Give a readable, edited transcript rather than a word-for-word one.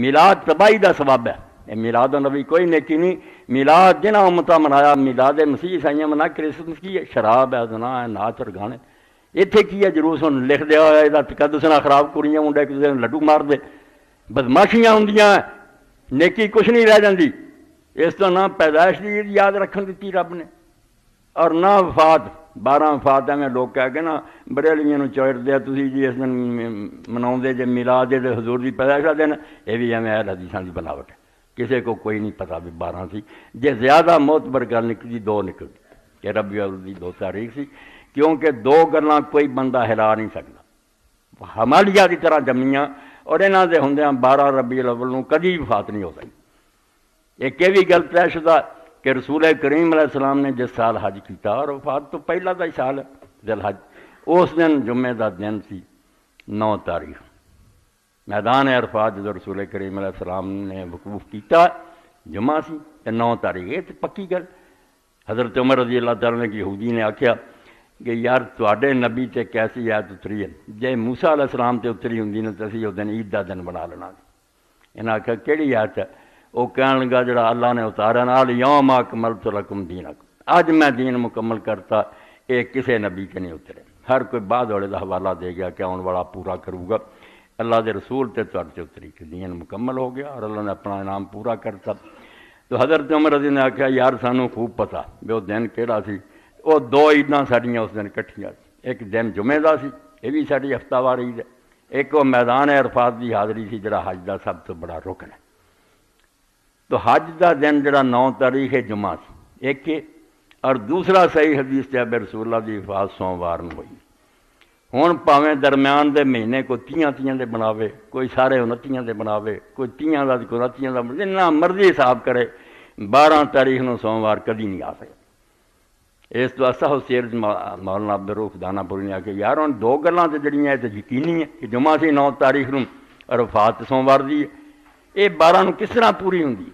میلاد تباہی دا سبب ہے، یہ میلاد النبی کوئی نیکی نہیں۔ میلاد جنہاں امتاں منایا میلاد مسیح عیسائیاں منا، کرسمس کی ہے؟ شراب ہے، زنا ہے، ناچ اور گانے۔ اتنے کی ہے جلوس ہوں لکھ دیا ہوا یہ تقدس نہ خراب، کڑیاں منڈے ایک دوسرے لڈو مار دے، بدماشیاں ہوندیاں، نیکی کچھ نہیں رہ جاندی۔ اس تو نہ پیدائش دی عید یاد رکھن دیتی رب نے، اور نہ وفات 12 وفات میں لوگ کہہ کے نا بریلویاں نوں چڑھ دیا تسی جی اس دن مناؤندے جے میلاد دے حضور دی پیدائش دا دن، یہ بھی ایویں اہل حدیثاں دی بناوٹ ہے، کسی کو کوئی نہیں پتہ بھی 12 سی۔ جے زیادہ معتبر گل نکلی 2 نکل کہ ربیع الاول دی 2 تاریخ سی، کیونکہ 2 گلاں کوئی بندہ ہلا نہیں سکتا، ہمالیہ کی طرح جمیاں، اور انہاں دے ہوندیاں 12 ربیع الاول نوں کدی وفات نہیں ہو سکتی۔ ایک یہ بھی گل طے شدہ کہ رسول کریم علیہ السلام نے جس سال حج کیتا، اور وفات تو پہلا دا ہی سال ہے ذی الحج، اس دن جمعے دا دن سی 9 تاریخ، میدان عرفات جو رسول کریم علیہ السلام نے وقوف کیتا جمعہ سی 9 تاریخ۔ یہ تو پکی گل۔ حضرت عمر رضی اللہ تعالیٰ نے یہودی نے آکھیا کہ یار تواڈے نبی تے کیسی آیت اتری ہے، جے موسیٰ علیہ السلام تے اتری ہوندی نا تے اسی اس دن عید دا دن بنا لینا۔ انہاں آکھیا کیڑی آیت ہے؟ وہ کہن لگا جڑا اللہ نے اتارا نا الیوم اکملت لکم دینکم، اج میں دین مکمل کرتا، یہ کسے نبی کے نہیں اترے۔ ہر کوئی بعد والے دا حوالہ دے گیا کہ آن والا پورا کروں گا، اللہ دے رسول تے تواڈے تے اتری کہ دین مکمل ہو گیا اور اللہ نے اپنا انعام پورا کرتا۔ تو حضرت عمر رضی نے آکھیا یار سانوں خوب پتہ بھی وہ دن کیڑا سی۔ وہ 2 عیداں ساڈیاں اس دن کٹھیاں سی، ایک دن جمعے دا سی، یہ بھی ساری ہفتہ وار عید ہے، ایک وہ میدان عرفات دی حاضری سی جڑا حج دا سب تو بڑا رکن ہے۔ تو حج دا دن جڑا 9 تاریخ جمعہ سی ایک، اور دوسرا صحیح حدیث تے ہے رسول اللہ دی وفات سوموار نوں ہوئی۔ ہن پاویں درمیان دے مہینے کوئی 30 دے بناوے، کوئی سارے 29 دے بناوے، کوئی 30 دا کوئی 29 دا، جتنا مرضی حساب کرے، 12 تاریخ نوں سوموار کدی نہیں آ سکتا۔ اس تو اصح سیر مولانا عبدالرؤف دانا پوری نے آکھیا یار ہن 2 گلاں تے جڑیاں تے یقینی ہے کہ جمعہ سی 9 تاریخ نوں اور وفات سوموار دی ہے، یہ 12 نوں کس طرح پوری ہوندی؟